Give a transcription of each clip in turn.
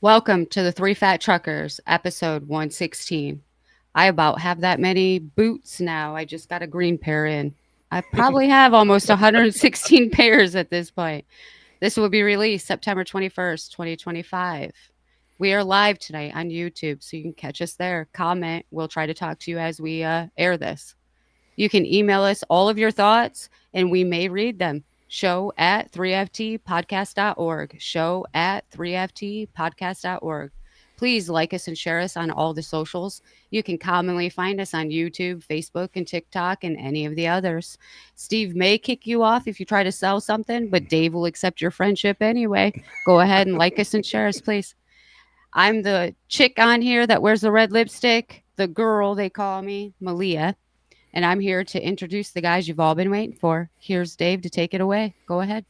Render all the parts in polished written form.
Welcome to the Three Fat Truckers, episode 116. I about have that many boots now. I just got a green pair in. I probably have almost 116 pairs at this point. This will be released September 21st, 2025. We are live tonight on YouTube, so you can catch us there. Comment. We'll try to talk to you as we air this. You can email us all of your thoughts and we may read them. Show at 3ftpodcast.org. Show at 3ftpodcast.org. Please like us and share us on all the socials. You can commonly find us on YouTube, Facebook, and TikTok, and any of the others. Steve may kick you off if you try to sell something, but Dave will accept your friendship anyway. Go ahead and like us and share us, please. I'm the chick on here that wears the red lipstick, the girl they call me, Malia, and I'm here to introduce the guys you've all been waiting for. Here's Dave to take it away. Go ahead.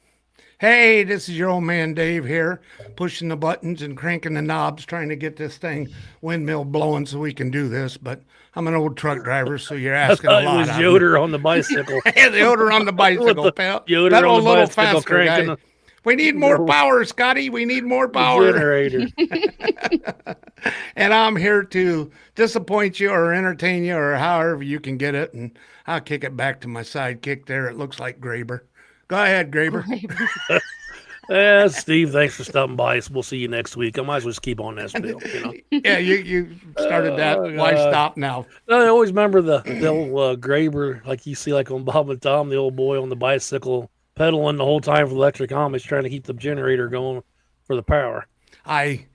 Hey, this is your old man Dave here, pushing the buttons and cranking the knobs, trying to get this thing windmill blowing so we can do this. But I'm an old truck driver, so you're I asking a thought it lot was out of me. Yoder on the bicycle. Yeah, the odor on the bicycle, With pal. Yoder Pedal on a the little bicycle faster, cranking guy. We need more power, Scotty. We need more the power. generator. And I'm here to disappoint you or entertain you or however you can get it. And I'll kick it back to my sidekick there. It looks like Graber. Go ahead, Graber. Yeah, Steve, thanks for stopping by. We'll see you next week. I might as well just keep on that spiel, Yeah, you started that. Oh, Why God. stop now? I always remember the old Graber, like you see like on Bob and Tom, the old boy on the bicycle pedaling the whole time for the electric Amish, trying to keep the generator going for the power. I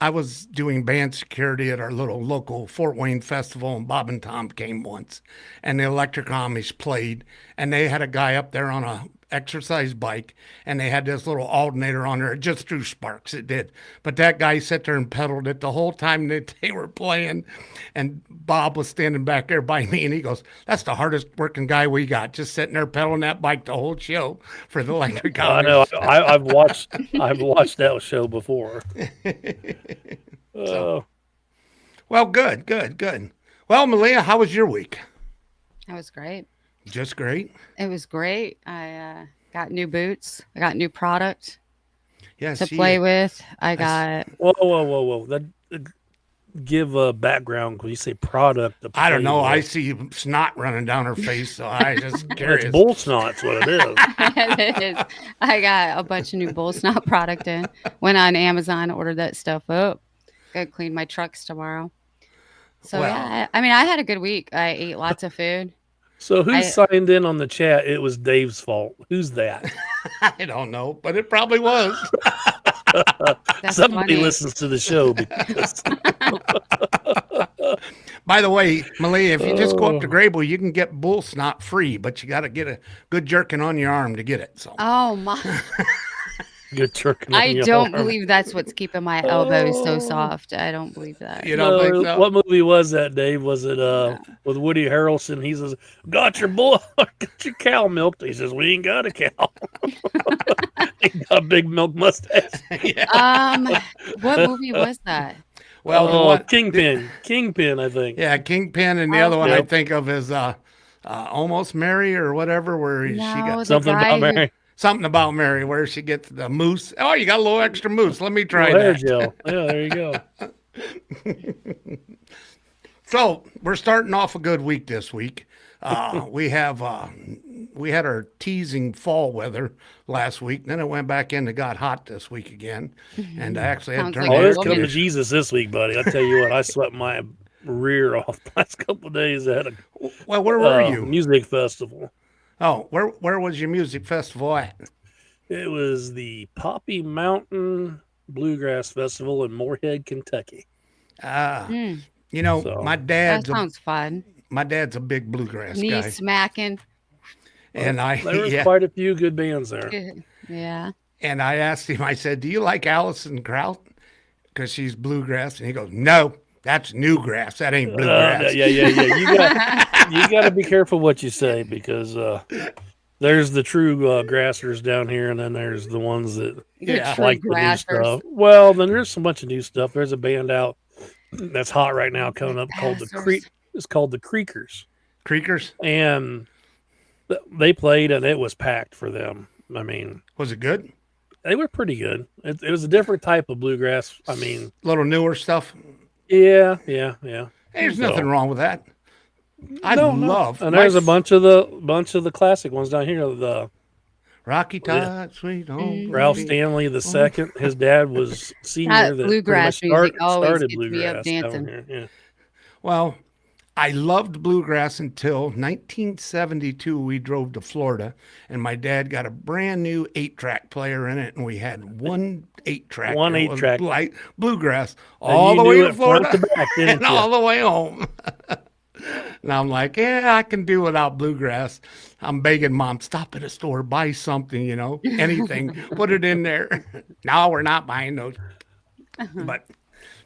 was doing band security at our little local Fort Wayne festival, and Bob and Tom came once, and the Electric Amish played, and they had a guy up there on a exercise bike, and they had this little alternator on there. It just threw sparks, it did. But that guy sat there and pedaled it the whole time that they were playing, and Bob was standing back there by me, and he goes, "That's the hardest working guy we got, just sitting there pedaling that bike the whole show for the Electric Amish." I know. I've watched that show before. Oh, Well, good. Well, Malia, how was your week? That was great. Just great. It was great. I got new boots. I got new product Yeah, to play with. I s- got whoa! That give a background when you say product. To I don't play know. I with. see snot running down her face, so I just It's curious. bull snot's what it is. it is. I got a bunch of new Bull Snot product in. Went on Amazon, ordered that stuff up. Gotta clean my trucks tomorrow. So Well, yeah, I mean, I had a good week. I ate lots of food. So who I signed in on the chat? It was Dave's fault. Who's that? I don't know, but it probably was. That's Somebody funny. listens to the show because By the way, Malia, if you just go up to oh, Grable, you can get bull snot free, but you got to get a good jerking on your arm to get it. So Oh my! good jerking on I your don't arm. believe that's what's keeping my elbows so Oh. soft. I don't believe that. you don't think No, so? what movie was that, Dave? Was it No. with Woody Harrelson? He says, "Got your bull, got your cow milked." He says, "We ain't got a cow." He got a big milk mustache. Yeah. What movie was that? Well, the Oh, one, Kingpin, I think. yeah, Kingpin, and the other one I Okay. Yep. think of is Almost Mary or whatever, where she got No, the Something guy about who Mary. something about Mary, where she gets the moose. Oh, you got a little extra moose. Let me try Little hair that. gel. Yeah, there you go. So we're starting off a good week this week. We have we had our teasing fall weather last week. Then it went back in and got hot this week again, and I actually had to sounds turn like the Oh, a air it's come to woman. conditioner. Jesus this week, buddy. I tell you what, I swept my rear off the last couple of days. I had a Well, where were you? music festival. Oh, where was your music festival at? It was the Poppy Mountain Bluegrass Festival in Moorhead, Kentucky. Uh, Mm, you know, So, that sounds fun. my dad's a big bluegrass Knee guy, smacking. and there was yeah, quite a few good bands there. Yeah. and I asked him. I said, "Do you like Allison Kraut? Because she's bluegrass." And he goes, "No, that's newgrass. That ain't bluegrass." Yeah. You got to be careful what you say because there's the true grassers down here, and then there's the ones that The Yeah. true like the new grassers. stuff. Well, then there's a bunch of new stuff. There's a band out that's hot right now The coming up called the grassers. Creek. It's called the Creekers, Creekers, and they played and it was packed for them. I mean, was it good? They were pretty good. It was a different type of bluegrass. I mean, Little newer stuff. yeah. There's So- nothing wrong with that. I No. love And my there's a bunch of the classic ones down here. The Rocky Yeah. Top, Sweet Home. Ralph Baby. Stanley the second. His dad was senior. That That pretty bluegrass much music always started gets me up bluegrass down dancing. here. Yeah. Well, I loved bluegrass until 1972. We drove to Florida, and my dad got a brand new 8-track player in it, and we had one 8-track. One and it was 8-track. like bluegrass And all you the knew way to it front Florida to back, didn't and you? all the way home. Now I'm like, yeah, I can do without bluegrass. I'm begging Mom, stop at a store, buy something, anything, put it in there. No, we're not buying those. But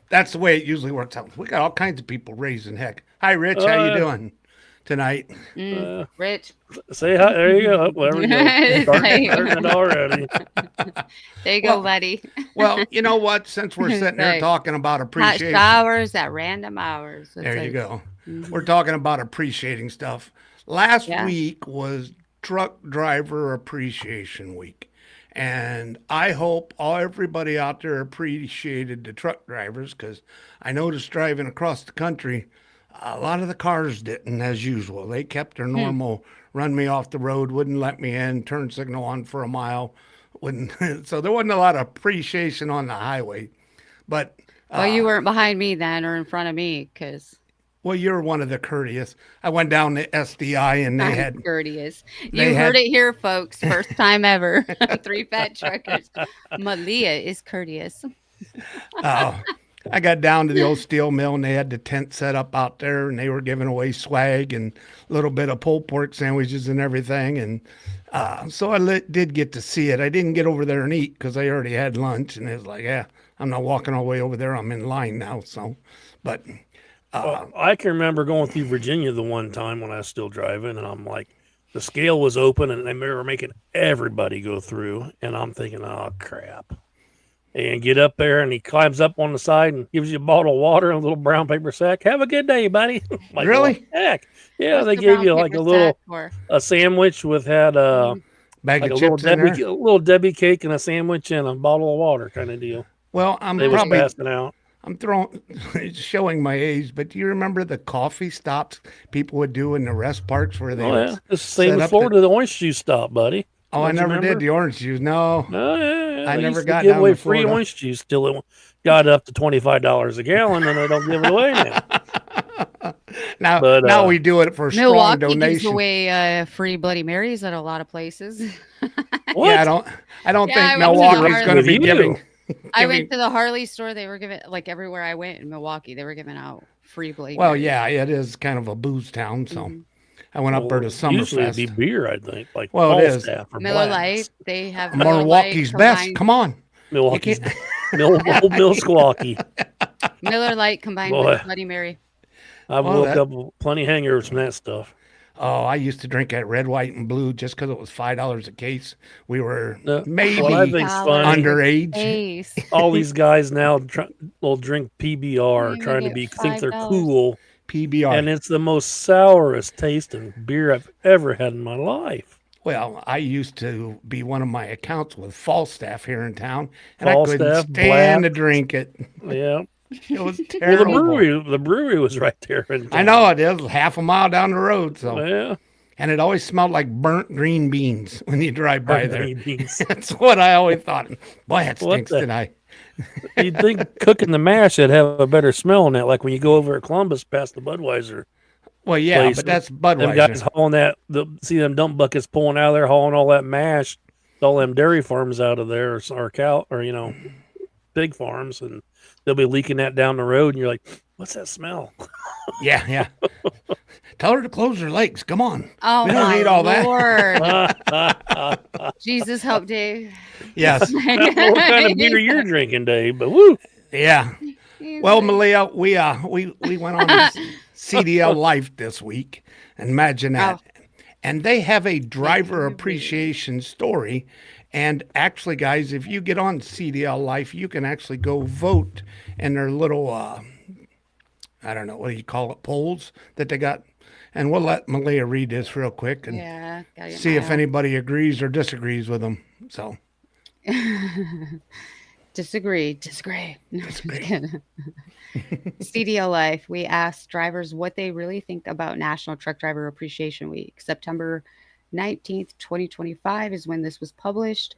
that's the way it usually works out. We got all kinds of people raising heck. Hi, Rich. How you doing tonight? Rich. Say hi. There you go. There we go. Starting it already. There you go, buddy. Well, you know what? Since we're sitting here Right. talking about Hot appreciation, showers at random hours. That's there you like- go. Mhm. We're talking about appreciating stuff. Last Yeah. week was Truck Driver Appreciation Week. And I hope everybody out there appreciated the truck drivers, because I noticed driving across the country, a lot of the cars didn't, as usual. They kept their normal run me off the road, wouldn't let me in, turn signal on for a mile. Wouldn't. So there wasn't a lot of appreciation on the highway. But Well, you weren't behind me then or in front of me because well, you're one of the courteous. I went down to SDI and they I'm had courteous. they You heard had- it here, folks. First time ever. 3 fat truckers. Malia is courteous. I got down to the old steel mill and they had the tent set up out there and they were giving away swag and a little bit of pulled pork sandwiches and everything. And so I did get to see it. I didn't get over there and eat because I already had lunch, and it was like, yeah, I'm not walking all the way over there. I'm in line now. So, but Well, I can remember going through Virginia the one time when I was still driving, and I'm like, the scale was open, and they were making everybody go through, and I'm thinking, oh crap! And get up there, and he climbs up on the side and gives you a bottle of water and a little brown paper sack. Have a good day, buddy. Like, Really? well, heck, yeah. What's they the gave brown you like paper a little sack for? a sandwich with had bag like a of little chips in there. Debbie, a little Debbie cake and a sandwich and a bottle of water kind of deal. Well, I'm They was probably passing out. I'm showing my age, but do you remember the coffee stops people would do in the rest parks where they Oh would yeah, it's the same set with up Florida. The orange juice stop, buddy. Oh, I Don't you never did remember? the orange juice. No. Oh, yeah. I They never used to got give down away to free Florida. orange juice till it got up to $25 a gallon, and they don't give it away now. Now, But, now we do it for strong Milwaukee gives donation. away free Bloody Marys at a lot of places. What? Yeah, I don't Yeah, think I went to Milwaukee's Harley. going to be With you. giving. I giving- went to the Harley store. They were giving, like everywhere I went in Milwaukee, they were giving out free Bloody Well, Marys. yeah, it is kind of a booze town, so I went up there to Usually it'd be Summerfest. beer, I think. Like Well, it is. Falstaff or Miller Blatz. Lite, they have Miller Milwaukee's Lite best. combined- Come on. Milwaukee's can't- Old Milwaukee. Miller Lite combined Boy. with Bloody Mary. I've Well, woke up plenty hangers from that stuff. Oh, I used to drink that red, white, and blue just because it was $5 a case. We were No, maybe what I think's $5 funny, underage. Ace. all these guys now will drink PBR, You trying to get be think they're $5. cool, PBR. and it's the most sourest tasting beer I've ever had in my life. Well, I used to be one of my accounts with Falstaff here in town, and I Falstaff, couldn't stand to Black. drink it. Yeah, It was well, terrible. the brewery was right there. In I know it is half a mile down the road, so Yeah, and it always smelled like burnt green beans when you drive by there. green beans. That's what I always thought. Boy, that What stinks the- tonight. You'd think cooking the mash would have a better smell on that, like when you go over at Columbus past the Budweiser. Well, yeah, place. but that's Them Budweiser. guys hauling see them dump buckets pulling out of there, hauling all that mash, all them dairy farms out of there, or cow, or pig farms, and they'll be leaking that down the road, and you're like, "What's that smell?" Yeah, yeah. Tell her to close her legs. Come on. Oh We don't my need all that. Lord. Jesus help Dave. Yes. What kind of beer you're drinking, Dave? But woo, Yeah. Well, Malia, we went on this CDL Life this week. Imagine that. And they have a driver appreciation story. And actually, guys, if you get on CDL Life, you can actually go vote in their little, I don't know, what do you call it, polls that they got. And we'll let Malia read this real quick and Yeah. gotta get see my if own. anybody agrees or disagrees with them. So, Disagree. No, just kidding. CDL Life, we asked drivers what they really think about National Truck Driver Appreciation Week. September 19th, 2025 is when this was published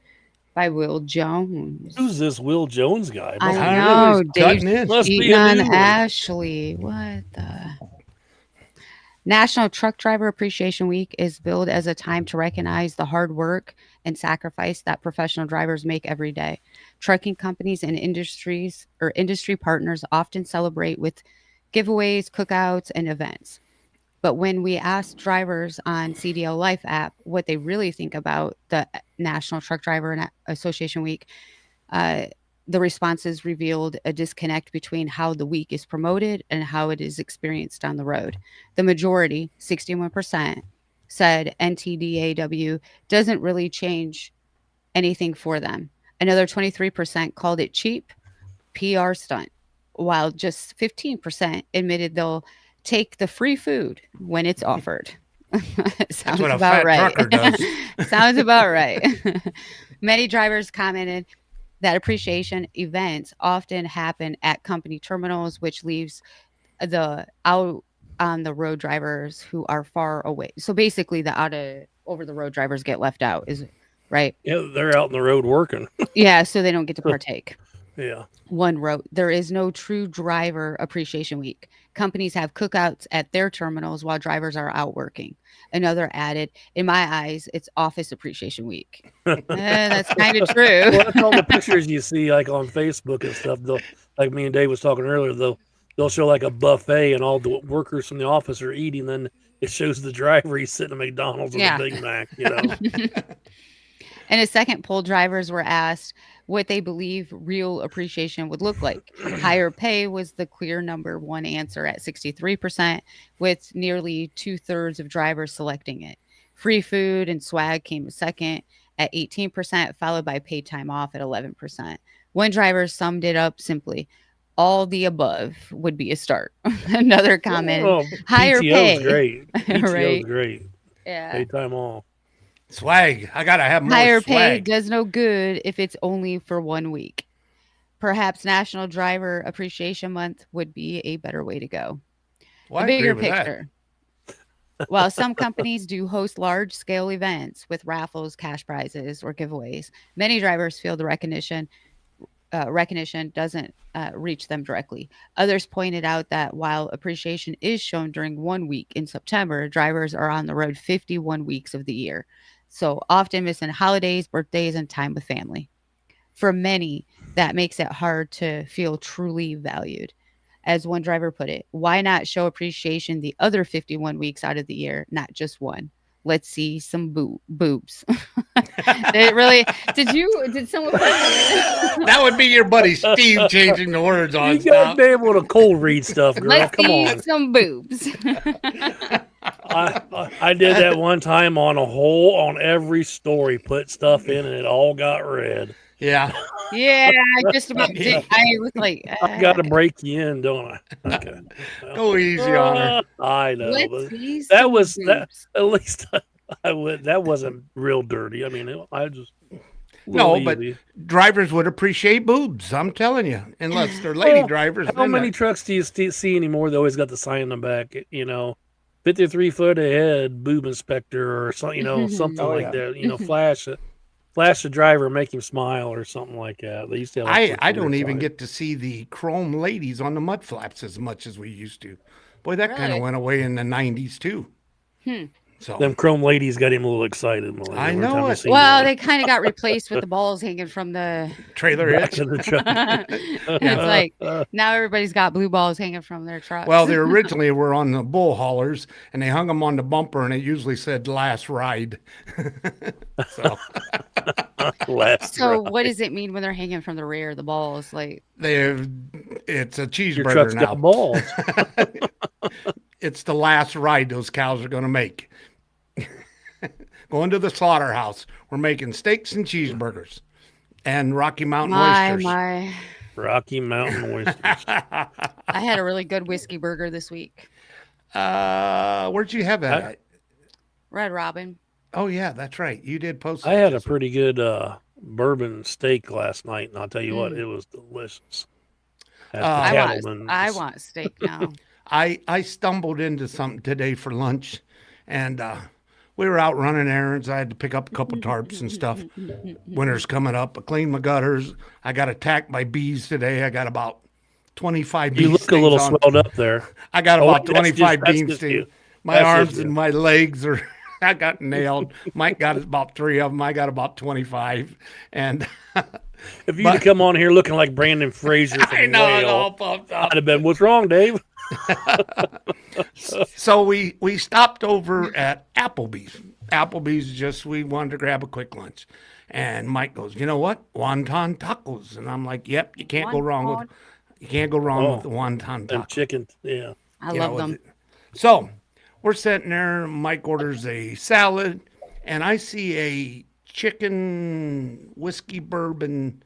by Will Jones. Who's this Will Jones guy? I Must I be- don't know. know, He's Dave cutting in. Must be cheating a on new one. Ashley. What the? National Truck Driver Appreciation Week is billed as a time to recognize the hard work and sacrifice that professional drivers make every day. Trucking companies and industry partners often celebrate with giveaways, cookouts, and events. But when we ask drivers on CDL Life app what they really think about the National Truck Driver Association Week, uh, the responses revealed a disconnect between how the week is promoted and how it is experienced on the road. The majority, 61%, said NTDAW doesn't really change anything for them. Another 23% called it cheap, PR stunt, while just 15% admitted they'll take the free food when it's offered. Sounds what a about fat right. trucker does. Sounds about right. Many drivers commented that appreciation events often happen at company terminals, which leaves the out on the road drivers who are far away. So basically, the out of over the road drivers get left out, is right? Yeah, they're out in the road working. Yeah, so they don't get to partake. Yeah. One wrote, there is no true driver appreciation week. Companies have cookouts at their terminals while drivers are out working. Another added, in my eyes, it's office appreciation week. That's kind of true. Well, that's all the pictures you see like on Facebook and stuff. They'll, like me and Dave was talking earlier, they'll show like a buffet and all the workers from the office are eating. Then it shows the driver, he's sitting at McDonald's with Yeah. a Big Mac, you know. In a second poll, drivers were asked what they believe real appreciation would look like. Higher pay was the clear number one answer at 63%, with nearly 2/3 of drivers selecting it. Free food and swag came second at 18%, followed by paid time off at 11%. One driver summed it up simply, all the above would be a start. Another comment, Oh, higher PTO pay. is great. PTO is Right. great. Yeah. Pay time off. Swag. I gotta have more Higher pay swag. does no good if it's only for 1 week. Perhaps National Driver Appreciation Month would be a better way to go. Well, The I agree bigger with that. picture. While some companies do host large scale events with raffles, cash prizes, or giveaways, many drivers feel the recognition doesn't reach them directly. Others pointed out that while appreciation is shown during 1 week in September, drivers are on the road 51 weeks of the year, so often missing holidays, birthdays, and time with family. For many, that makes it hard to feel truly valued. As one driver put it, why not show appreciation the other 51 weeks out of the year, not just one? Let's see some boobs. Did someone put that That would be your buddy Steve changing the words You on gotta stuff. be able to cold read stuff, in? girl. Let's Come see on. some boobs. I did that one time on every story, put stuff in and it all got read. Yeah. Yeah, I just about did. I was like, I got to break you in, don't I? Okay. Well, Go easy on her. I know. let's But see that some was that. boobs. At least I would. That wasn't real dirty. I mean, I just No, little but easy. drivers would appreciate boobs. I'm telling you, unless they're lady Well, drivers. How then many that- trucks do you see anymore that always got the sign in the back? 53 foot ahead, boob inspector, or something. Something Oh, like yeah. that. Flash the driver, make him smile, or something like that. They used to have. all sorts I of don't weird even signs. get to see the chrome ladies on the mud flaps as much as we used to. Boy, that kind Really? of went away in the 90s too. So Them chrome ladies got him a little excited. Melanie, I every know time I it. see Well, one. they kind of got replaced with the balls hanging from the. trailer Back hitch. of the truck. It's like now everybody's got blue balls hanging from their trucks. Well, they originally were on the bull haulers, and they hung them on the bumper, and it usually said "last ride." So Last So ride. what does it mean when they're hanging from the rear? The balls, like it's a Your cheeseburger truck's now. got balls. It's the last ride those cows are going to make. Going to the slaughterhouse. We're making steaks and cheeseburgers and Rocky Mountain oysters. my. Rocky Mountain oysters. I had a really good whiskey burger this week. Where'd you have that? I- at? Red Robin. Oh yeah, that's right. You did post. I that had a this week. pretty good bourbon steak last night, and I'll tell you what, Mm. it was delicious. At I the want Cattleman's. I want steak now. I stumbled into something today for lunch, and we were out running errands. I had to pick up a couple tarps and stuff. Winter's coming up. I cleaned my gutters. I got attacked by bees today. I got about 25 bee You look a little stings on. swelled up there. I got Oh, about that's just- 25 that's bee just stings. you. My That's arms just you. and my legs are. I got nailed. Mike got about 3 of them. I got about 25, and If you'd But- have come on here looking like Brandon Fraser from I know it's Whale, all pumped up. I'd have been, what's wrong, Dave? So we stopped over at Applebee's. Applebee's just we wanted to grab a quick lunch, and Mike goes, you know what, wonton tacos, and I'm like, yep, you can't go wrong with the wonton And tacos. chicken, yeah. I You love know, them. So we're sitting there. Mike orders a salad, and I see a chicken whiskey bourbon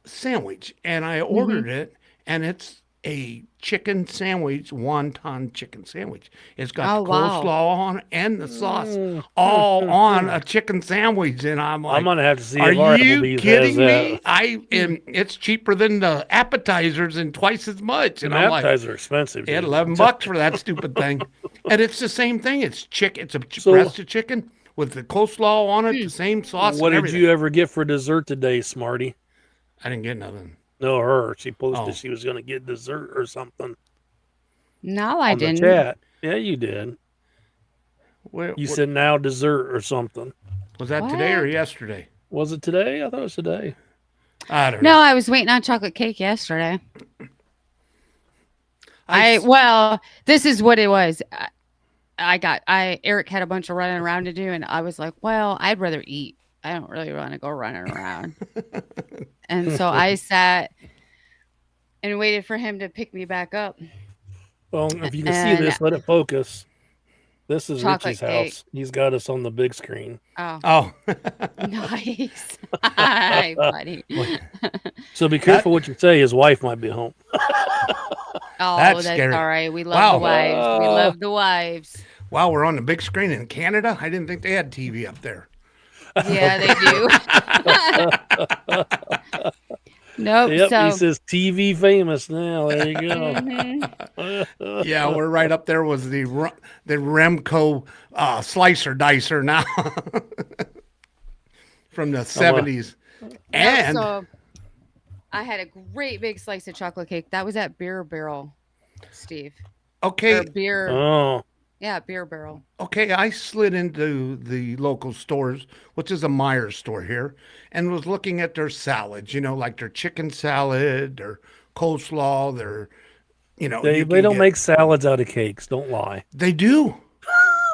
sandwich, and I ordered it, and it's a chicken sandwich, wonton chicken sandwich. It's got Oh, the wow. coleslaw on it and the sauce all on a chicken sandwich, and I'm like, I'm going to have to see are if our you Applebee's kidding has that. me? And it's cheaper than the appetizers and twice as much. And And I'm like, appetizers are expensive. they had dude. 11 bucks for that stupid thing. And it's the same thing. It's chicken. It's a So- breast of chicken with the coleslaw on it, the same sauce What and did everything. you ever get for dessert today, Smarty? I didn't get nothing. No, her. She posted Oh. she was going to get dessert or something No, I on the didn't. chat. Yeah, you did. Where, You what- said now dessert or something. was that today or What? yesterday? Was it today? I thought it was today. I don't No, know. I was waiting on chocolate cake yesterday. I- Well, this is what it was. Eric had a bunch of running around to do, and I was like, well, I'd rather eat. I don't really want to go running around. And so I sat and waited for him to pick me back up. Well, if you can see And- this, let it focus. This is Chocolate Richie's cake. house. He's got us on the big screen. Oh, Oh, nice. Hi, buddy. So be careful what you say. His wife might be home. Oh, That's that's scary. all right. We love Wow. the wives. We Oh. love the wives. wow, we're on the big screen in Canada? I didn't think they had TV up there. Yeah, they do. Nope. Yep, so he says TV famous now. There you go. Mhm. Yeah, we're right up there with the Remco slicer dicer now from the 70s. And so I had a great big slice of chocolate cake. That was at Beer Barrel, Steve. okay, Or beer. Oh, Yeah, Beer Barrel. okay, I slid into the local stores, which is a Myers store here, and was looking at their salads, like their chicken salad, their coleslaw, their, they you they can don't get- make salads out of cakes. Don't lie. They do.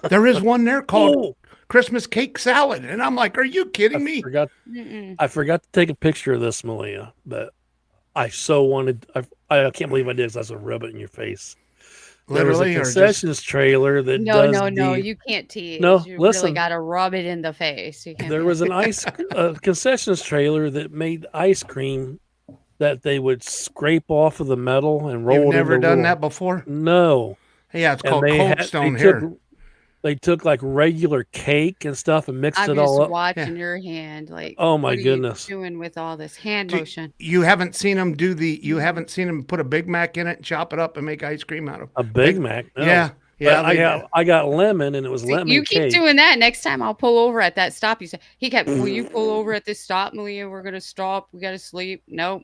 There is one there called Oh, Christmas cake salad, and I'm like, are you kidding I me? forgot. Mm-mm. I forgot to take a picture of this, Malia, but I so wanted. I can't believe I did. 'Cause I said rub it in your face. There was a Literally, or just concessions trailer that No, does no, the- you can't tease. No, you listen. really got to rub it in the face. You can't There be was like, an concessions trailer that made ice cream that they would scrape off of the metal and roll you've it. never into done roll. that before? No, Yeah, it's and called they Cold had, Stone they here. took they took like regular cake and stuff and mixed I'm it just all up. watching your hand. Like, Oh my what are you goodness! doing with all this hand Do- motion? You haven't seen them you haven't seen them put a Big Mac in it, chop it up, and make ice cream out of. A Big Mac. No. Yeah, But yeah. I got lemon and it was See, lemon you keep cake. doing that. Next time I'll pull over at that stop. You said he kept. Will you pull over at this stop, Malia? We're gonna stop. We gotta sleep. Nope.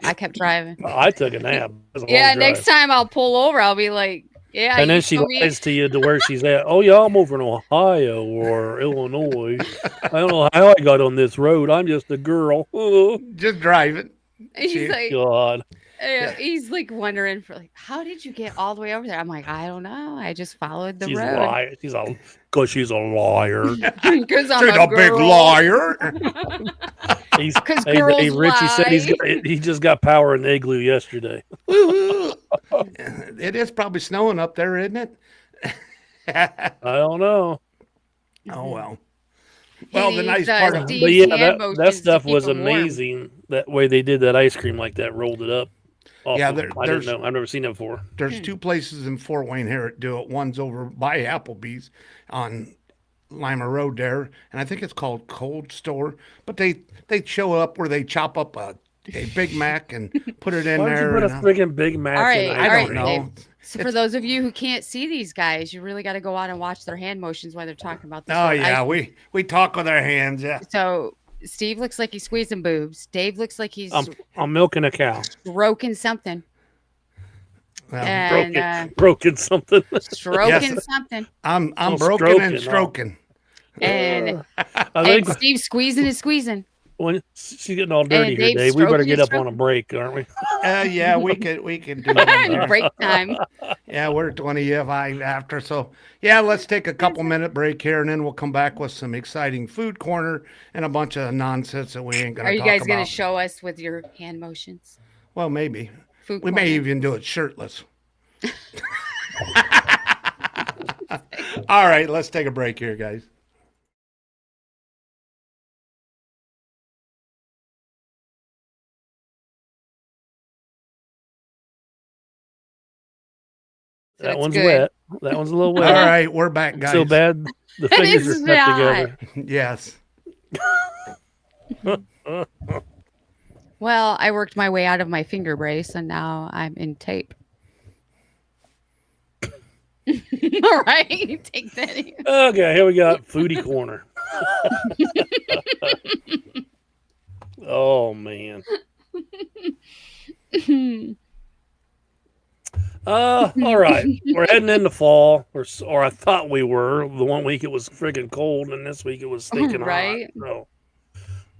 I kept driving. I took a nap. It was a Yeah, long drive. next time I'll pull over. I'll be like, yeah. And then you she told me- lies to you to where she's at. Oh yeah, I'm over in Ohio or Illinois. I don't know how I got on this road. I'm just a girl. Oh Just drive it. He's like, God. he's like wondering for like, how did you get all the way over there? I'm like, I don't know. I just followed the She's a road liar. Because she's a liar. because I'm She's a a big girl. liar. He's, 'Cause hey, girls Richie said lie. he just got power in the igloo yesterday. Woo-hoo. It is probably snowing up there, isn't it? I don't know. Oh well. He Well, the nice needs, part of Steve's But yeah, hand that motions to stuff keep was him warm. amazing. That way they did that ice cream like that, rolled it up. Off Yeah, of them. I there's- didn't know. I've never seen it before. There's two places in Fort Wayne here that do it. One's over by Applebee's on Lima Road there, and I think it's called Cold Store. But they show up where they chop up a Big Mac and put it in Why would you there. put a and, friggin' Big Mac All right, in? I all don't right, know. Dave. So for those of you who can't see these guys, you really got to go out and watch their hand motions while they're talking about this. Oh whole yeah, ice- we talk with our hands. Yeah. So Steve looks like he's squeezing boobs. Dave looks like he's I'm milking a cow. stroking something. Well, And Broken something. stroking Yes. something. I'm Oh, broken and stroking, oh. stroking. And, I and think Steve squeezing is squeezing. when she's getting all dirty here, Dave's Dave, we better stroking get and up on a break, aren't we? Yeah, we can do that. Break time. Yeah, we're 25 after. So, yeah, let's take a couple minute break here and then we'll come back with some exciting food corner and a bunch of nonsense that we ain't going Are to you talk guys about. going to show us with your hand motions? Well, maybe. Food We may corner. even do it shirtless. All right, let's take a break here, guys. So That it's one's good. wet. That one's a little All wet. right, we're back, guys. So bad the It fingers is are stuck not. together. Yes. Well, I worked my way out of my finger brace and now I'm in tape. All right, take that. Okay, here we got foodie corner. Oh man. All right. We're heading into fall, or I thought we were. The one week it was freaking cold, and this week it was stinking Right. hot. So,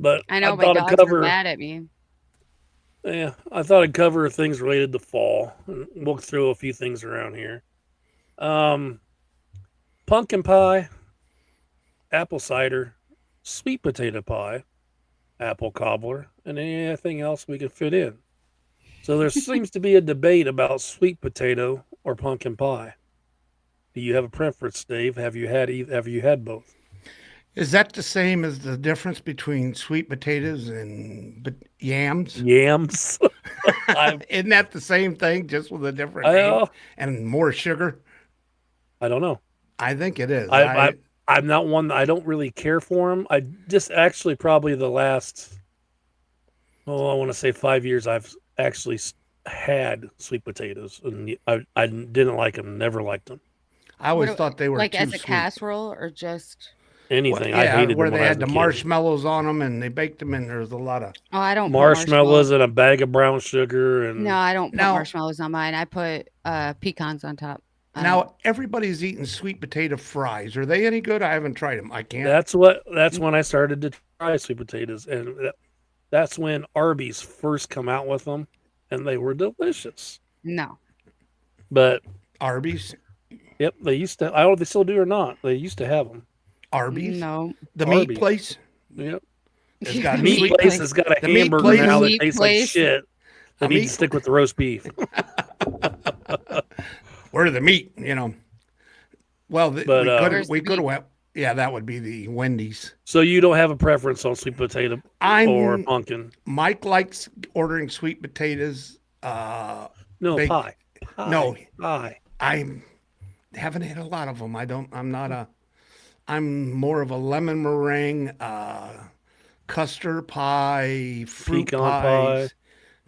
but I know my thought dogs I'd are cover. mad at me. Yeah, I thought I'd cover things related to fall and look through a few things around here. Pumpkin pie, apple cider, sweet potato pie, apple cobbler, and anything else we can fit in. So there seems to be a debate about sweet potato or pumpkin pie. Do you have a preference, Dave? Have you had both? Is that the same as the difference between sweet potatoes and yams? Yams. I Isn't that the same thing, just with a different I, name and more sugar? I don't know. I think it is. I'm not one. I don't really care for them. I just actually probably the last, I want to say 5 years, I've actually had sweet potatoes, and I didn't like them. Never liked them. I always What- thought they were like too as a sweet. casserole or just Anything. Well, I hated where them they when I had was a the kid. marshmallows on them and they baked them, and there's a lot of. oh I don't put Marshmallows and a bag of brown sugar and No, I don't put No. marshmallows on mine. I put pecans on top. I don't- Now everybody's eating sweet potato fries. Are they any good? I haven't tried them. I can't. that's when I started to try sweet potatoes, and that's when Arby's first come out with them, and they were delicious. no. But Arby's. yep, they used to. I don't know if they still do or not. They used to have them. Arby's. No. The meat Arby's. place. Yep. It's got Meat sweet. place has got a The meat hamburger place- now that Meat tastes place. like shit. They A need meat- to stick with the roast beef. Where's the meat? Well, But, Where's we the could have meat? went. Yeah, that would be the Wendy's. So you don't have a preference on sweet potato or I'm pumpkin? Mike likes ordering sweet potatoes. No, big- pie. No. Pie. I haven't had a lot of them. I'm more of a lemon meringue, custard pie, fruit Pecan pies. pie.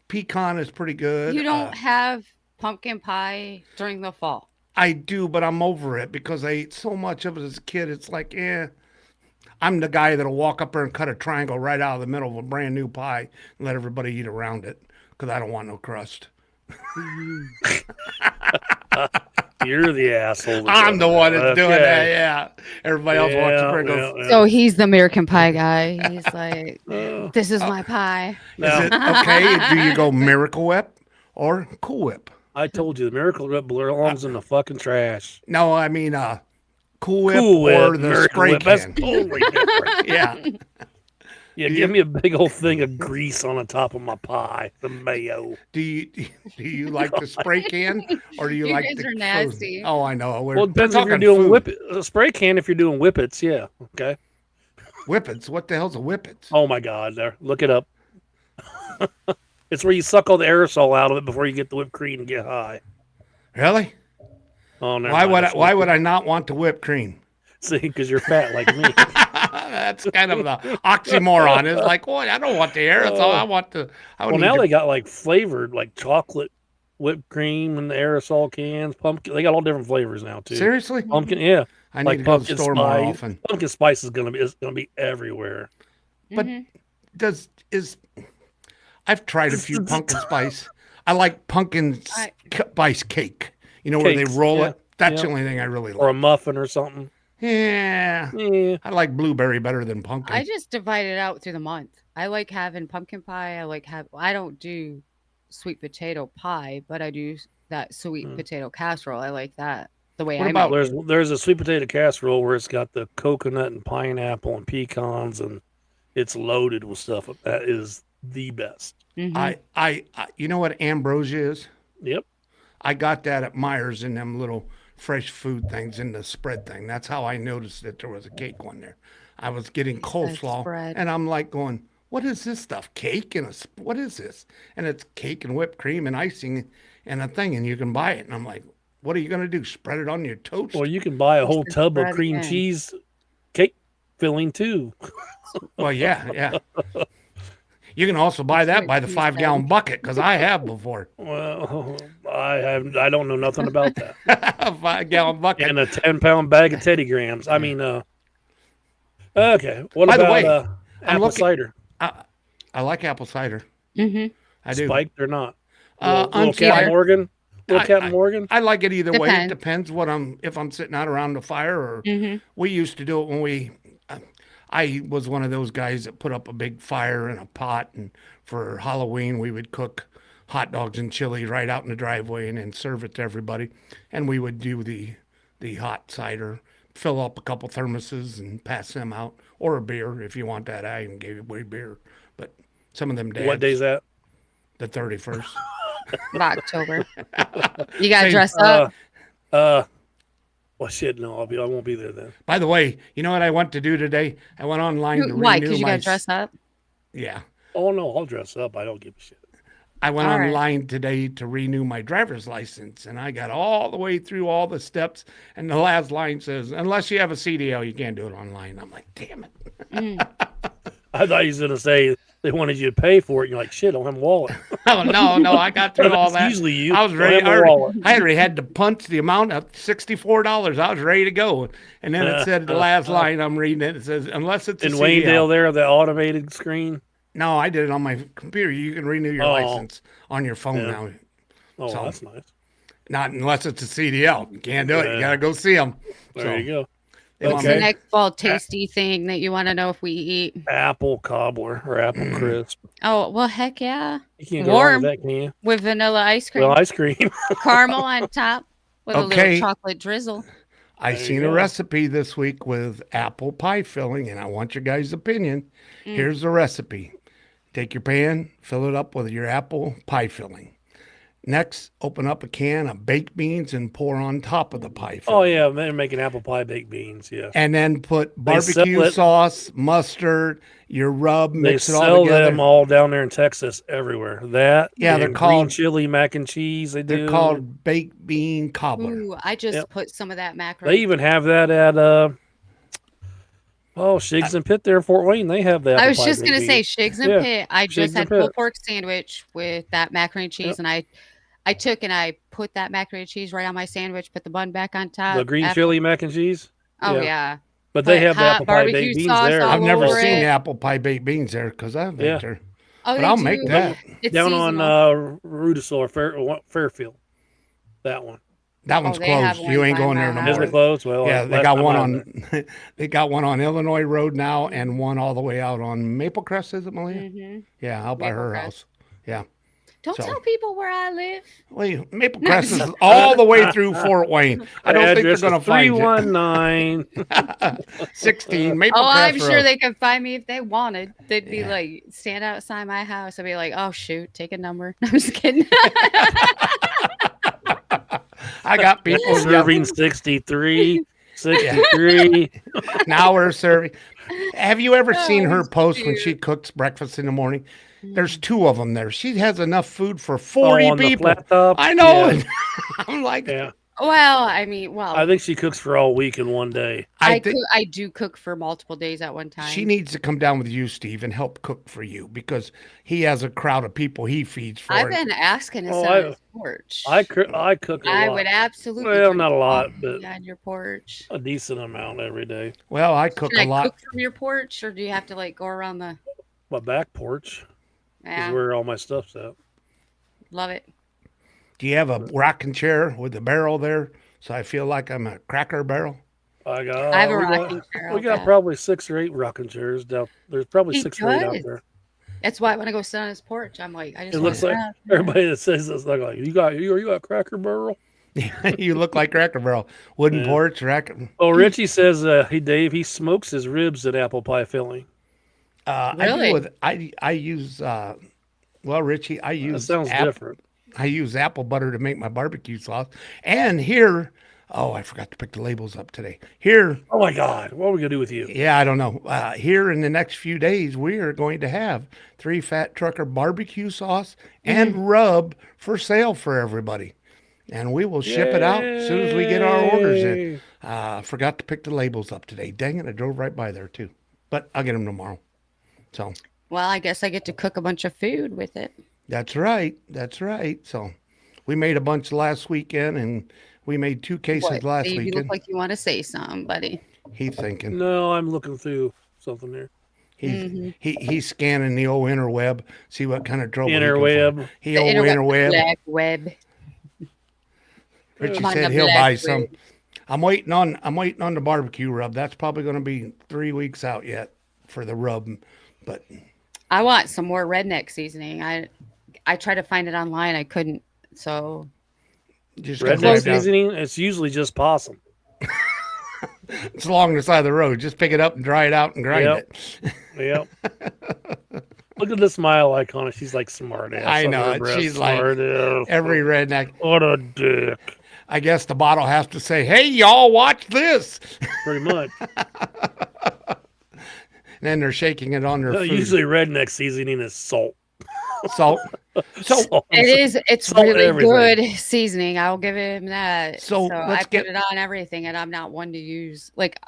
Pecan is pretty good. You don't have pumpkin pie during the fall. I do, but I'm over it because I ate so much of it as a kid. It's like, I'm the guy that'll walk up there and cut a triangle right out of the middle of a brand new pie and let everybody eat around it because I don't want no crust. You're the asshole. that's I'm the doing one that's doing Okay. that. Yeah. Everybody else wants to bring Yeah. So he's the American Pie guy. He's like, Oh. this is my pie. Now, Is it okay? Do you go Miracle Whip or Cool Whip? I told you the Miracle Whip belongs in the fucking trash. No, I mean Cool Whip Cool or Whip, the Miracle spray Whip. That's can. totally different. Yeah. Yeah, Do give you- me a big old thing of grease on the top of my pie, the mayo. Do you like the spray can or do you You like guys the are frozen? nasty. Oh, I know. Well, it depends if you're doing whippets. a spray can. If you're doing whippets, yeah, okay. Whippets. What the hell's a whippets? Oh my God, there, look it up. It's where you suck all the aerosol out of it before you get the whipped cream and get high. Really? Oh, never Why mind. would It's why would I not want the whipped cream? See, because you're fat like me. That's kind of the oxymoron. It's like, well, I don't want the aerosol. I want the. Well, now they got like flavored, like chocolate whipped cream in the aerosol cans, pumpkin. They got all different flavors now too. Seriously, Pumpkin, yeah. I need Like to go to the pumpkin store more spice. often. Pumpkin spice is gonna be everywhere. But I've tried a few pumpkin spice. I like pumpkin spice cake. You know where Cakes, they roll yeah, it. That's yeah. the only thing I really like. Or a muffin or something. Yeah, Yeah. I like blueberry better than pumpkin. I just divide it out through the month. I like having pumpkin pie. I don't do sweet potato pie, but I do that sweet potato casserole. I like that the way What I about- make it. There's a sweet potato casserole where it's got the coconut and pineapple and pecans, and it's loaded with stuff. That is the best. Mhm. I you know what ambrosia is? Yep. I got that at Myers in them little fresh food things in the spread thing. That's how I noticed that there was a cake one there. I was getting coleslaw, spread. and I'm like going, "What is this stuff? Cake and what is this?" And it's cake and whipped cream and icing and a thing, and you can buy it. And I'm like, "What are you gonna do? Spread it on your toast?" Well, you can buy a whole the tub of spread cream again. cheese cake filling too. Well, yeah. You can also buy that by the 5-gallon bucket because I have before. Well, I don't know nothing about that. A 5-gallon bucket. And a 10-pound bag of Teddy Grahams. I mean, okay. What By the about way, apple looking- cider? I like apple cider. Mhm. I do. Spiked or not? Little Unsweetened. Captain Morgan. Little I- Captain Morgan. I like it either way. It Depends. depends what if I'm sitting out around the fire or Mhm. we used to do it when I was one of those guys that put up a big fire in a pot, and for Halloween we would cook hot dogs and chili right out in the driveway and then serve it to everybody. And we would do the hot cider, fill up a couple thermoses and pass them out, or a beer if you want that. I even gave away beer, but some of them dads, What day's that? the 31st. Of October. You gotta Same. dress up. Well, shit, no, I won't be there then. By the way, you know what I went to do today? I went online to Why? renew Because you my gotta dress up. Yeah. Oh no, I'll dress up. I don't give a shit. I went All right. online today to renew my driver's license, and I got all the way through all the steps, and the last line says, unless you have a CDL, you can't do it online. I'm like, damn it. I thought you was gonna say they wanted you to pay for it. And you're like, shit, I don't have a wallet. Oh, no, I got through all That's that. usually you. I was Don't ready. have a wallet. I already had to punch the amount of $64. I was ready to go. And then it said the last line, I'm reading it. It says, unless it's a In CDL. Waynedale, there, the automated screen. No, I did it on my computer. You can renew your Oh. license on your phone Yeah. now. Oh, So- that's nice. Not unless it's a CDL. You can't do it. You Yeah. got to go see them. There you go. What's Okay. the next fall tasty thing that you want to know if we eat? Apple cobbler or apple crisp. Oh, well, heck yeah. You can't go wrong Warm. with that, can you? With vanilla ice cream, Well, ice cream. caramel on top with a Okay. little chocolate drizzle. I There you seen a go. recipe this week with apple pie filling, and I want your guys' opinion. Here's the recipe. Take your pan, fill it up with your apple pie filling. Next, open up a can of baked beans and pour on top of the pie filling. Oh yeah, they're making apple pie baked beans. Yeah, And then put They sell barbecue it- sauce, mustard, your rub, they mix it all sell together. them all down there in Texas, everywhere. That Yeah, they're and green called- chili mac and cheese. They do. They're called baked bean cobbler. Ooh, I just Yep. put some of that macaroni. They even have that at Shigs and Pitt there in Fort Wayne. They have that. I was just gonna say Shigs and Yeah, Pit. I Shigs just and had pulled Pit. pork sandwich with that macaroni and cheese, Yep. and I took and I put that macaroni and cheese right on my sandwich, put the bun back on top. the green After- chili mac and cheese. Oh yeah. yeah. But they Put have the hot apple pie barbecue baked beans sauce there. all I've never over seen it. apple pie baked beans there because I've been Yeah. there. Oh, But they I'll do. make that. It's Down seasonal. on Rudisell, Fairfield. That one. That one's they have closed. You one ain't by going my there no house. Isn't more. it closed? Well, Yeah, they last got time one I on. went. They got one on Illinois Road now, and one all the way out on Maple Crest. Is it, Malia? Mhm. Yeah, out by Maple her Crest. house. Yeah. Don't So- tell people where I live. Well, Maple Crest is all the way through Fort Wayne. I don't think they're Address going to is find you. 319. 16 Maple Oh, I'm Crest sure Road. they could find me if they wanted. They'd be Yeah. like, stand outside my house. I'd be like, oh shoot, take a number. I'm just kidding. I got people Serving 63. 63. now we're serving. Have you ever seen her Oh, post when cute. she cooks breakfast in the morning? There's 2 of them there. She has enough food for 40 on the people. flat top? I know. Yeah. And I'm like, Yeah. Well, I mean, well, I think she cooks for all week in one day. I I think I do cook for multiple days at one time. she needs to come down with you, Steve, and help cook for you because he has a crowd of people he feeds for. I've it. been asking to Oh, sit on his porch. I cook a I lot. would absolutely. Well, drink not a lot, coffee but on your porch. a decent amount every day. Well, I cook Can a I lot. cook from your porch, or do you have to like go around the? My back porch is Yeah, where all my stuff's at. love it. Do you have a rocking chair with a barrel there? So I feel like I'm a cracker barrel. I I have a we rocking chair. We out got back. probably 6 or 8 rocking chairs down. There's probably He 6 or 8 out does. there. That's why when I go sit on his porch, I'm like, I just It want looks to like everybody that says this, like you got Cracker Barrel. You look like Cracker Barrel. Wooden Yeah. porch, racket. Oh, Richie says, "Hey Dave, he smokes his ribs in apple pie filling." I Really? do with I use well, Richie, I That use sounds different. I use apple butter to make my barbecue sauce. And here, oh, I forgot to pick the labels up today. Here, Oh my God, what are we gonna do with you? yeah, I don't know. Here in the next few days, we are going to have 3 Fat Trucker barbecue sauce and rub for sale for everybody. And we will ship it out as soon as we get our orders in. Yay. Forgot to pick the labels up today. Dang it, I drove right by there too. But I'll get them tomorrow. So Well, I guess I get to cook a bunch of food with it. that's right. That's right. So we made a bunch last weekend and we made 2 cases What, last Steve, you weekend. look like you want to say something, buddy. He's thinking. No, I'm looking through something here. He's scanning the old interweb, see what kind of trouble he can find. Interweb. He old interweb. Black web. Richie I'm on said the he'll black buy some. web. I'm waiting on the barbecue rub. That's probably going to be 3 weeks out yet for the rub. But I want some more redneck seasoning. I tried to find it online. I couldn't. So just gotta Redneck drive down. seasoning. It's usually just possum. It's along the side of the road. Just pick it up and dry it out and grind Yep. it. Yep. Look at the smile icon. She's like smart ass. I on know her it. breast, She's like smart ass. every redneck. What a dick. I guess the bottle has to say, "Hey, y'all, watch this." Pretty much. And then they're shaking it on their food. Usually redneck seasoning is salt. Salt. So Salt. it is. It's Salt really everything. good seasoning. I'll give him that. So I let's put get- it on everything, and I'm not one to use like.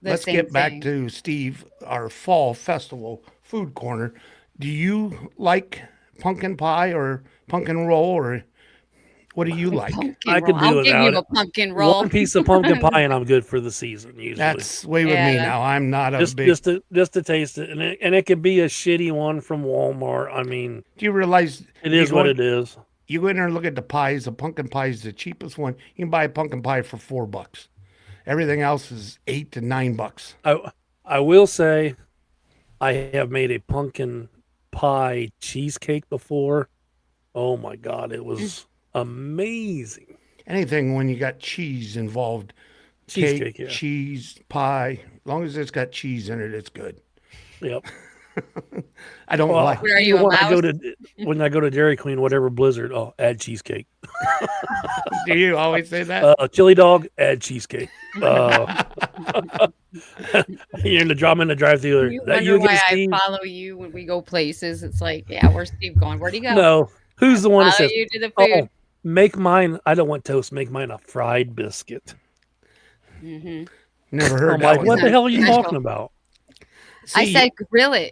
The let's same get back thing. to Steve, our fall festival food corner. Do you like pumpkin pie or pumpkin roll, or what do you like? Pumpkin I could roll. do I'll give without you it. a pumpkin roll. One piece of pumpkin pie and I'm good for the season usually. That's way with me Yeah. now. I'm not a just big. just to taste it, and it could be a shitty one from Walmart. I mean, Do you realize it is you what go- it is. You go in there and look at the pies. The pumpkin pie is the cheapest one. You can buy a pumpkin pie for $4. Everything else is $8 to $9. I will say, I have made a pumpkin pie cheesecake before. Oh my God, it was amazing. Anything when you got cheese involved, Cheesecake, cake, yeah. cheese, pie, as long as it's got cheese in it, it's good. Yep. I don't Well, like. What are you, a when I go mouse? to when I go to Dairy Queen, whatever Blizzard, oh, add cheesecake. Do you always say that? Chili dog, add cheesecake. You're in the I'm in the drive-through. You That wonder you why again, I Steve? follow you when we go places. It's like, yeah, where's Steve going? Where'd he go? No, who's the one that Follow says, you to the food. "Oh, make mine"? I don't want toast. Make mine a fried biscuit. hmm Never heard I'm that like, one. what the hell are you Special. talking about? I See, said grill it.